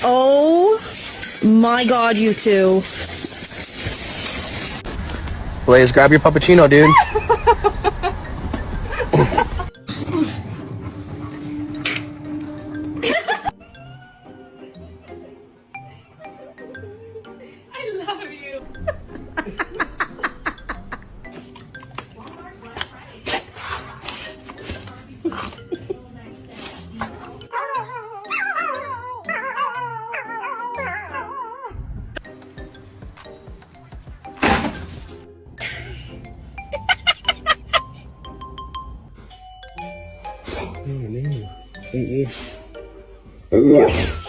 Oh my god, you two. Blaze, grab your puppuccino, dude. I love you. Oh,